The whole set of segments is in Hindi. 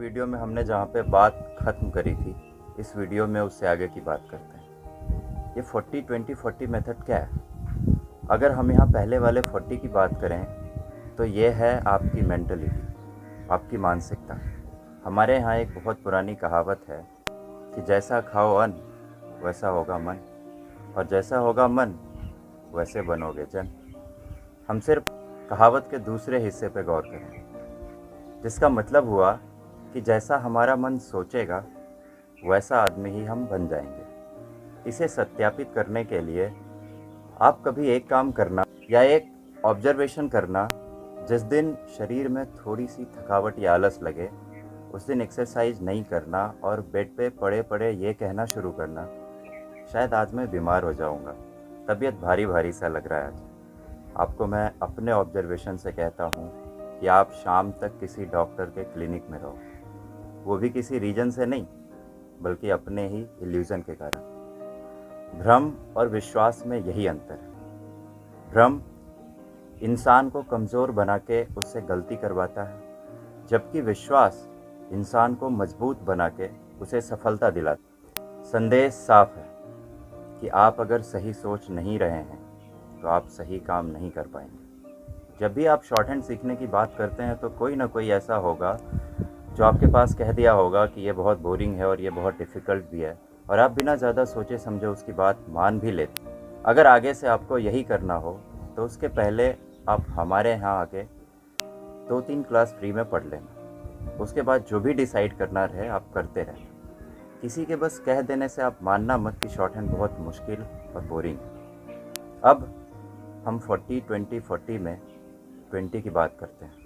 वीडियो में हमने जहाँ पे बात ख़त्म करी थी, इस वीडियो में उससे आगे की बात करते हैं। ये 40-20-40 मेथड क्या है? अगर हम यहाँ पहले वाले 40 की बात करें तो ये है आपकी मेंटलिटी, आपकी मानसिकता। हमारे यहाँ एक बहुत पुरानी कहावत है कि जैसा खाओ अन्न वैसा होगा मन, और जैसा होगा मन वैसे बनोगे जन। हम सिर्फ कहावत के दूसरे हिस्से पे गौर करें, जिसका मतलब हुआ कि जैसा हमारा मन सोचेगा वैसा आदमी ही हम बन जाएंगे। इसे सत्यापित करने के लिए आप कभी एक काम करना या एक ऑब्जर्वेशन करना, जिस दिन शरीर में थोड़ी सी थकावट या आलस लगे उस दिन एक्सरसाइज नहीं करना और बेड पे पड़े पड़े ये कहना शुरू करना, शायद आज मैं बीमार हो जाऊंगा, तबीयत भारी भारी सा लग रहा है आज। आपको मैं अपने ऑब्जर्वेशन से कहता हूँ कि आप शाम तक किसी डॉक्टर के क्लिनिक में रहो, वो भी किसी रीजन से नहीं बल्कि अपने ही इल्यूज़न के कारण। भ्रम और विश्वास में यही अंतर है। भ्रम इंसान को कमज़ोर बना के उससे गलती करवाता है, जबकि विश्वास इंसान को मजबूत बना के उसे सफलता दिलाता। संदेश साफ है कि आप अगर सही सोच नहीं रहे हैं तो आप सही काम नहीं कर पाएंगे। जब भी आप शॉर्ट हैंड सीखने की बात करते हैं तो कोई ना कोई ऐसा होगा जो आपके पास कह दिया होगा कि ये बहुत बोरिंग है और ये बहुत डिफ़िकल्ट भी है, और आप बिना ज़्यादा सोचे समझे उसकी बात मान भी लेते। अगर आगे से आपको यही करना हो तो उसके पहले आप हमारे यहाँ आके 2-3 क्लास फ्री में पढ़ लेना। उसके बाद जो भी डिसाइड करना रहे आप करते रहना। किसी के बस कह देने से आप मानना मत कि शॉर्ट हैंड बहुत मुश्किल और बोरिंग है। अब हम 40-20-40 में 20 की बात करते हैं।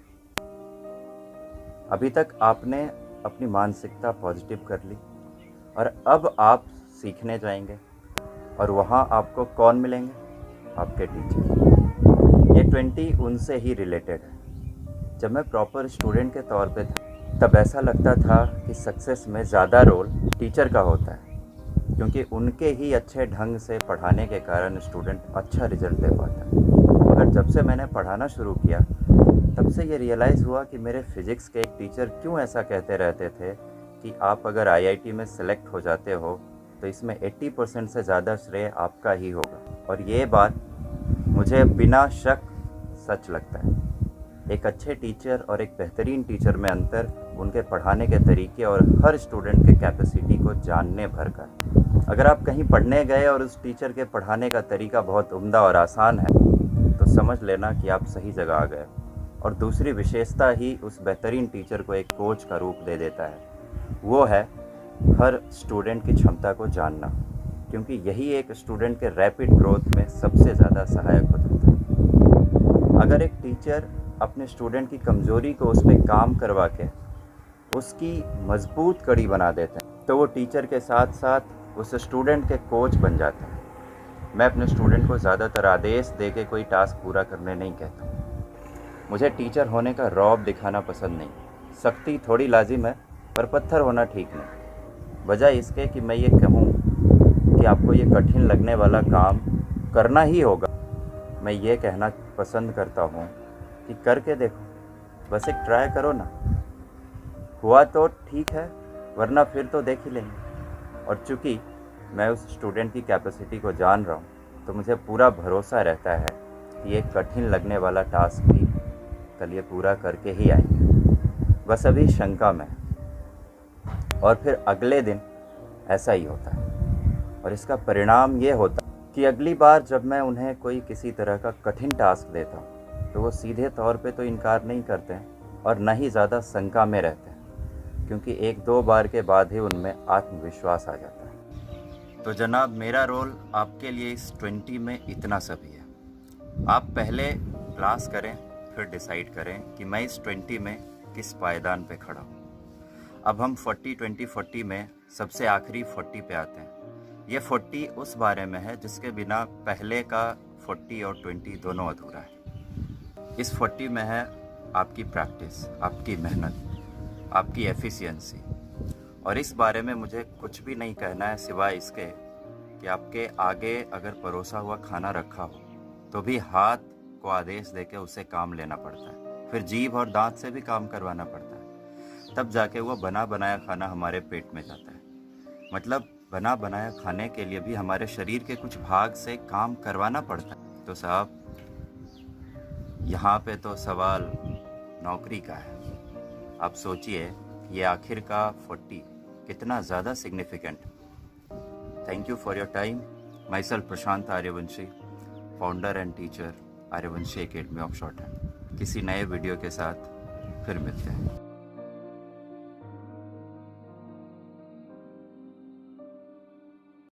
अभी तक आपने अपनी मानसिकता पॉजिटिव कर ली और अब आप सीखने जाएंगे, और वहाँ आपको कौन मिलेंगे? आपके टीचर। ये 20 उनसे ही रिलेटेड है। जब मैं प्रॉपर स्टूडेंट के तौर पे था तब ऐसा लगता था कि सक्सेस में ज़्यादा रोल टीचर का होता है, क्योंकि उनके ही अच्छे ढंग से पढ़ाने के कारण स्टूडेंट अच्छा रिजल्ट दे पाता है। मगर जब से मैंने पढ़ाना शुरू किया तब से ये रियलाइज़ हुआ कि मेरे फिज़िक्स के एक टीचर क्यों ऐसा कहते रहते थे कि आप अगर आईआईटी में सेलेक्ट हो जाते हो तो इसमें 80% से ज़्यादा श्रेय आपका ही होगा। और ये बात मुझे बिना शक सच लगता है। एक अच्छे टीचर और एक बेहतरीन टीचर में अंतर उनके पढ़ाने के तरीके और हर स्टूडेंट के कैपेसिटी को जानने भर का। अगर आप कहीं पढ़ने गए और उस टीचर के पढ़ाने का तरीका बहुत उम्दा और आसान है तो समझ लेना कि आप सही जगह आ गए। और दूसरी विशेषता ही उस बेहतरीन टीचर को एक कोच का रूप दे देता है, वो है हर स्टूडेंट की क्षमता को जानना, क्योंकि यही एक स्टूडेंट के रैपिड ग्रोथ में सबसे ज़्यादा सहायक हो जाता है। अगर एक टीचर अपने स्टूडेंट की कमज़ोरी को उस पर काम करवा के उसकी मजबूत कड़ी बना देते हैं तो वो टीचर के साथ साथ उस स्टूडेंट के कोच बन जाता है। मैं अपने स्टूडेंट को ज़्यादातर आदेश दे के कोई टास्क पूरा करने नहीं कहता। मुझे टीचर होने का रौब दिखाना पसंद नहीं। सख्ती थोड़ी लाजिम है पर पत्थर होना ठीक नहीं। वजह इसके कि मैं ये कहूँ कि आपको ये कठिन लगने वाला काम करना ही होगा। मैं ये कहना पसंद करता हूँ कि करके देखो, बस एक ट्राई करो ना। हुआ तो ठीक है, वरना फिर तो देख ही लेंगे। और चूँकि मैं उस स्टूडेंट की कैपेसिटी को जान रहा हूँ तो मुझे पूरा भरोसा रहता है कि ये कठिन लगने वाला टास्क भी कल ये पूरा करके ही आएंगे। बस अभी शंका में, और फिर अगले दिन ऐसा ही होता है। और इसका परिणाम ये होता है कि अगली बार जब मैं उन्हें कोई किसी तरह का कठिन टास्क देता हूँ तो वो सीधे तौर पे तो इनकार नहीं करते हैं और न ही ज़्यादा शंका में रहते हैं, क्योंकि 1-2 बार के बाद ही उनमें आत्मविश्वास आ जाता है। तो जनाब, मेरा रोल आपके लिए इस 20 में इतना सभी है। आप पहले क्लास करें, फिर डिसाइड करें कि मैं इस 20 में किस पायदान पे खड़ा हूँ। अब हम 40-20-40 में सबसे आखिरी 40 पे आते हैं। ये 40 उस बारे में है जिसके बिना पहले का 40 और 20 दोनों अधूरा है। इस 40 में है आपकी प्रैक्टिस, आपकी मेहनत, आपकी एफिशिएंसी। और इस बारे में मुझे कुछ भी नहीं कहना है सिवाय इसके कि आपके आगे अगर परोसा हुआ खाना रखा हो तो भी हाथ को आदेश देके उसे काम लेना पड़ता है, फिर जीभ और दांत से भी काम करवाना पड़ता है। तब जाके वो बना बनाया खाना हमारे पेट में जाता है। मतलब बना बनाया खाने के लिए भी हमारे शरीर के कुछ भाग से काम करवाना पड़ता है। तो साहब, यहाँ पे तो सवाल नौकरी का है। आप सोचिए ये आखिर का 40 कितना ज़्यादा significant. Thank you for your time. My self Prashant Aryavanshi, founder and teacher Aryavanshi academy of short hand. किसी नए वीडियो के साथ फिर मिलते हैं।